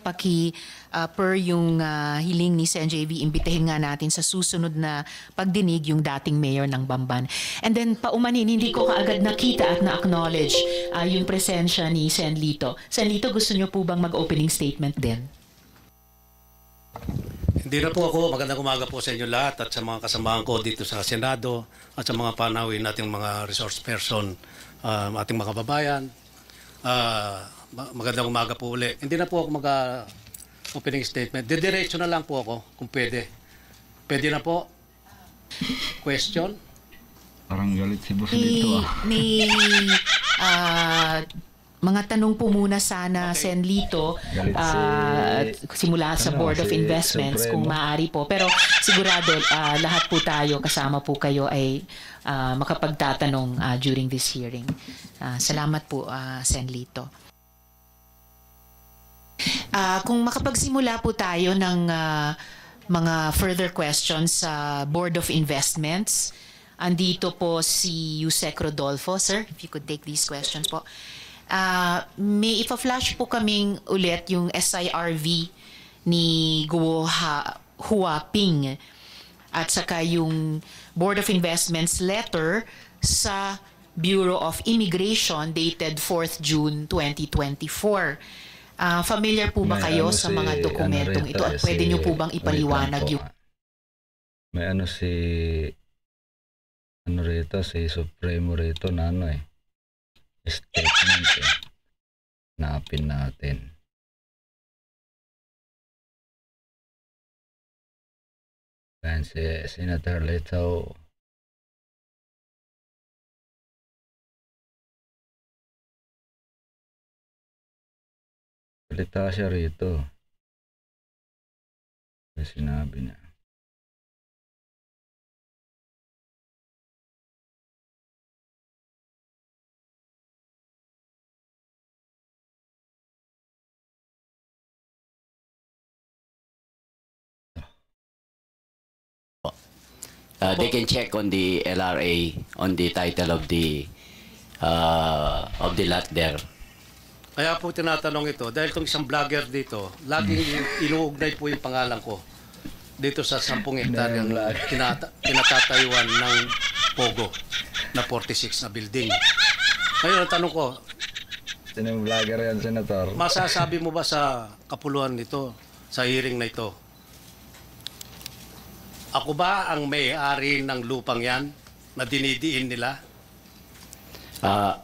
per yung hiling ni Sen. JV, imbitahin nga natin sa susunod na pagdinig yung dating mayor ng Bamban. And then paumanin, hindi ko kaagad nakita at na-acknowledge yung presensya ni Sen. Lito. Sen. Lito, gusto niyo po bang mag-opening statement din? Hindi na po ako. Magandang umaga po sa inyo lahat at sa mga kasamahan ko dito sa Senado at sa mga panawin nating mga resource person, ating mga babayan. Magandang umaga po uli. Hindi na po ako mag-opening statement. Didiretso na lang po ako kung pwede. Pwede na po? Question? Parang galit si boss dito mga tanong po muna sana, okay. Sen. Lito, simula sa Board of Investments kung maaari po. Pero sigurado lahat po tayo, kasama po kayo ay makapagtatanong during this hearing. Salamat po, Sen. Lito. Kung makapagsimula po tayo ng mga further questions sa Board of Investments, andito po si Yusek Rodolfo. Sir, if you could take these questions po. May ipa-flash po kaming ulit yung SIRV ni Guo Huaping at saka yung Board of Investments letter sa Bureau of Immigration dated 4th June 2024. Familiar po ba kayo sa mga dokumentong ito at pwede nyo po bang ipaliwanag yung... May si Supremo rito na statement napin natin. Yan si Senator Lito. Salita siya rito. May sinabi niya. They can check on the LRA on the title of the lot there. Kaya po tinatanong ito dahil itong isang vlogger dito, laging inuugnay po yung pangalan ko dito sa 10 hektaryang kinatatayuan ng Pogo na 46 na building. Ngayon ang tanong ko, sino yung vlogger yan, Senator? Masasabi mo ba sa kapuluan nito, sa hearing na ito, ako ba ang may-ari ng lupang yan na dinidiin nila?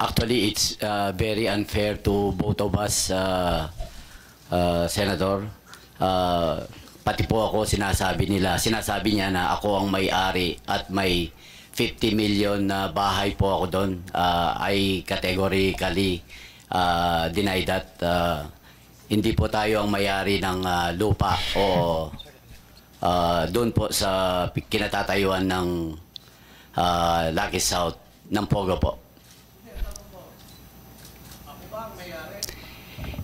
Actually, it's very unfair to both of us, Senator. Pati po ako sinasabi niya na ako ang may-ari at may 50 million na bahay po ako doon. I categorically deny that. Hindi po tayo ang may-ari ng lupa o doon po sa kinatatayuan ng Lucky South ng Pogo po.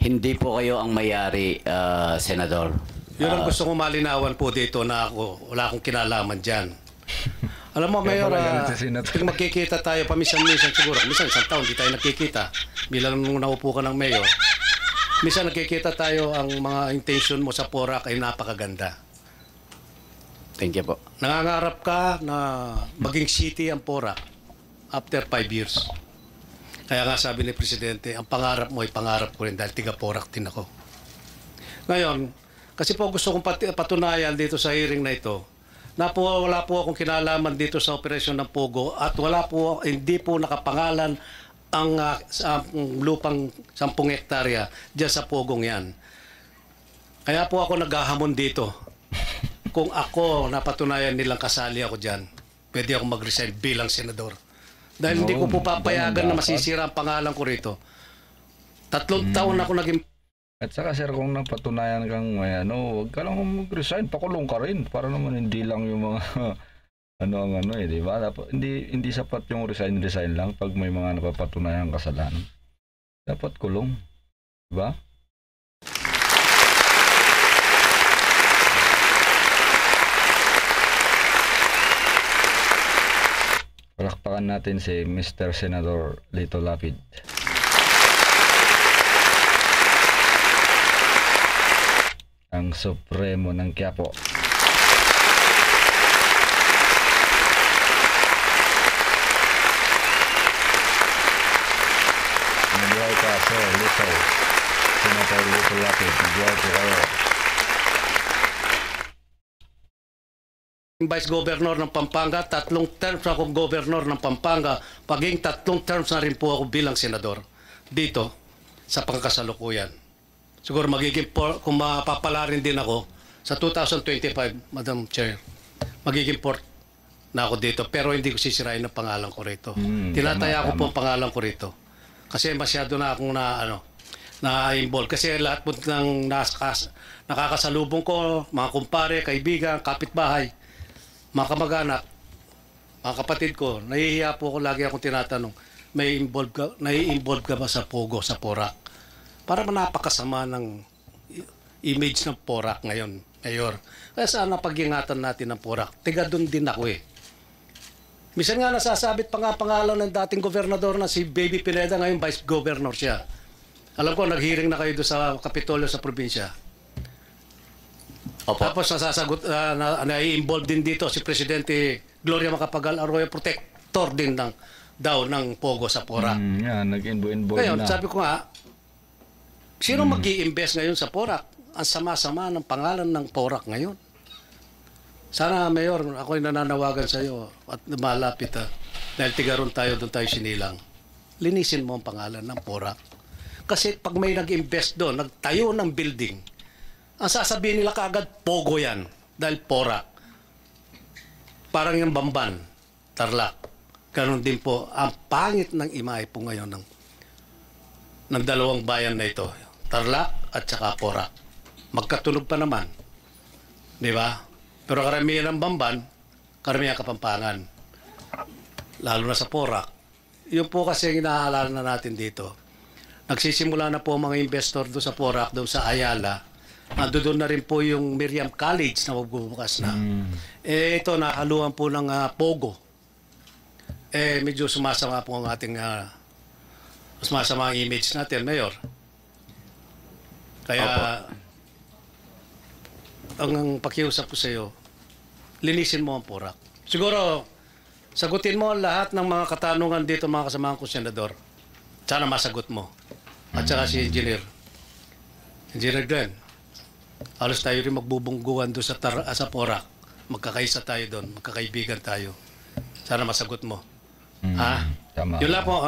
Hindi po kayo ang may-ari, Senador. Yun ang gusto kong malinawan po dito na ako, wala akong kinalaman dyan. Alam mo, Mayor, kung magkikita tayo paminsan-minsan siguro, minsan isang taon di tayo nakikita bilang nung naupo ka ng Mayor. Minsan nakikita tayo ang mga intention mo sa Porac ay napakaganda. Thank you po. Nangangarap ka na maging city ang Porac after 5 years. Kaya nga sabi ni Presidente, ang pangarap mo ay pangarap ko rin dahil tiga Porac din ako. Ngayon, kasi po gusto kong patunayan dito sa hearing na ito, na po wala po akong kinalaman dito sa operasyon ng Pogo at hindi po nakapangalan ang lupang 10 hektarya dyan sa Pogong yan. Kaya po ako naghahamon dito. Kung ako napatunayan nilang kasali ako dyan, pwede ako mag-resign bilang senador. Dahil hindi ko po papayagan na masisira ang pangalan ko rito. 3 taon ako naging... At saka sir, kung napatunayan kang huwag ka lang mag-resign, pakulong ka rin. Para naman hindi lang yung mga di ba? Hindi sapat yung resign lang pag may mga napapatunayan kasalanan. Dapat kulong. Di ba? Palakpakan natin si Mr. Senator Lito Lapid. Supremo ng Quiapo. Mabuhay ka, Sir Lito. Senator Lito Lapid. Mabuhay po kayo. Vice Governor ng Pampanga, 3 terms akong Governor ng Pampanga, paging 3 terms na rin po ako bilang Senador dito sa pangkasalukuyan. Siguro magiging, kung mapapala rin din ako, sa 2025, Madam Chair, magiging port na ako dito, pero hindi ko sisirain ang pangalan ko rito. Tinataya ko po ang pangalan ko rito. Kasi masyado na akong na-involve. Kasi lahat po ng nakakasalubong ko, mga kumpare, kaibigan, kapitbahay, mga kamag-anak, mga kapatid ko, nahihiya po ako, lagi akong tinatanong, nai-involve ka ba sa Pogo, sa Porac? Para napakasama ng image ng Porac ngayon, Mayor. Kaya sana pag-ingatan natin ng Porac. Tiga doon din ako eh. Minsan nga nasasabit pa nga pangalan ng dating gobernador na si Baby Pineda, ngayon Vice Governor siya. Alam ko, nag-hearing na kayo doon sa Kapitolyo sa probinsya. Opo. Tapos nasasagot, na-involve din dito si Presidente Gloria Macapagal Arroyo, protector din daw ng Pogo sa Porac. Yan, nag-involve Ngayon, na. sabi ko nga, sino mag-i-invest ngayon sa Porac? Ang sama-sama ng pangalan ng Porac ngayon. Sana, Mayor, ako'y nananawagan sa iyo at malapit dahil tigaron tayo, doon tayo sinilang. Linisin mo ang pangalan ng Porac. Kasi pag may nag-invest doon, nagtayo ng building, ang sasabihin nila kaagad, Pogo yan. Dahil Porac. Parang yung Bamban, Tarlac. Ganon din po, ang pangit ng imahe po ngayon ng dalawang bayan na ito. Tarlac at saka Porac. Magkatunog pa naman. Di ba? Pero karamihan ng Bamban, karamihan Kapampangan. Lalo na sa Porac. Yun po kasi ang inaalala na natin dito. Nagsisimula na po mga investor doon sa Porac, doon sa Ayala. Doon na rin po yung Miriam College na magbubukas na. Ito, nakaluan po ng Pogo. Medyo sumasama po ang ating sumasama ang image natin, Mayor. Kaya, ang pakiusap ko sa iyo, linisin mo ang Porac. Siguro, sagutin mo lahat ng mga katanungan dito, mga kasamahan ko, Senador. Sana masagot mo. At saka si Engineer Glenn. Halos tayo rin magbubungguan doon sa Porac. Magkakaisa tayo doon, magkakaibigan tayo. Sana masagot mo. Tama. Yun lang po,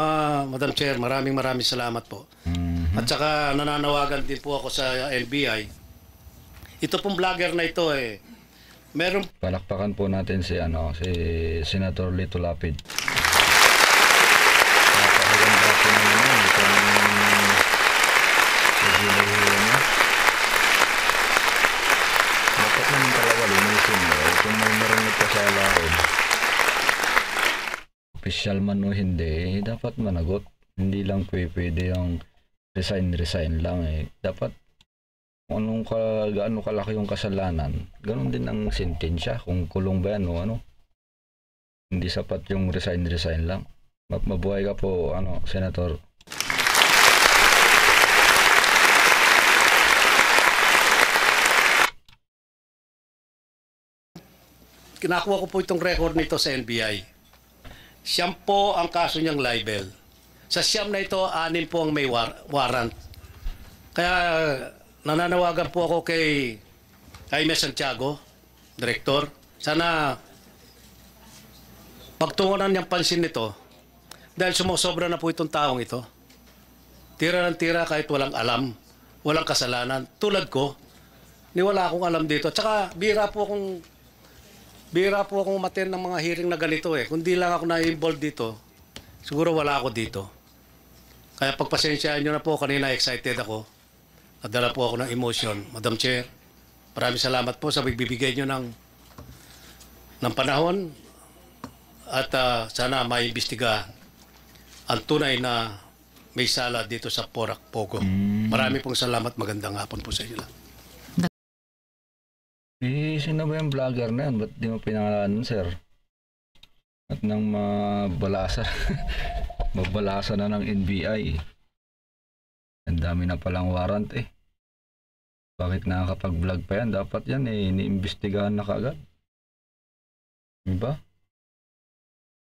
Madam Chair, maraming salamat po. At saka nananawagan din po ako sa NBI. Ito pong vlogger na ito meron. Palakpakan po natin si Senator Lito Lapid. Napakaganda po naman itong dapat naman talaga linisin mo. Kung may marinig ka sa alahod, official man o hindi, dapat managot. Hindi lang pwede yung resign lang Dapat kung gaano kalaki yung kasalanan, ganun din ang sentensya. Kung kulong ba yan o hindi sapat yung resign lang. Mabuhay ka po, Senator. Kinakuha ko po itong record nito sa NBI. Siyam po ang kaso niyang libel. Sa siyam na ito, 6 po ang may warrant. Kaya nananawagan po ako kay Jaime Santiago, Director. Sana pagtungunan niyang pansin nito dahil sumusobra na po itong taong ito. Tira ng tira kahit walang alam, walang kasalanan. Tulad ko, wala akong alam dito. Tsaka bira po akong umattend ng mga hearing na ganito Kung di lang ako na-involved dito, siguro wala ako dito. Kaya pagpasensyaan nyo na po, kanina excited ako. Nadala po ako ng emotion. Madam Chair, maraming salamat po sa pagbibigay nyo ng panahon at sana maimbestiga ang tunay na may sala dito sa Porac Pogo. Marami pong salamat. Magandang hapon po sa inyo lang. Sino ba yung vlogger na yan? Ba't di mo pinangalanan, sir? At nang mabalasa na ng NBI. Ang dami na palang warrant Bakit nakakapag-vlog pa yan? Dapat yan iniimbestigahan na kaagad. Diba?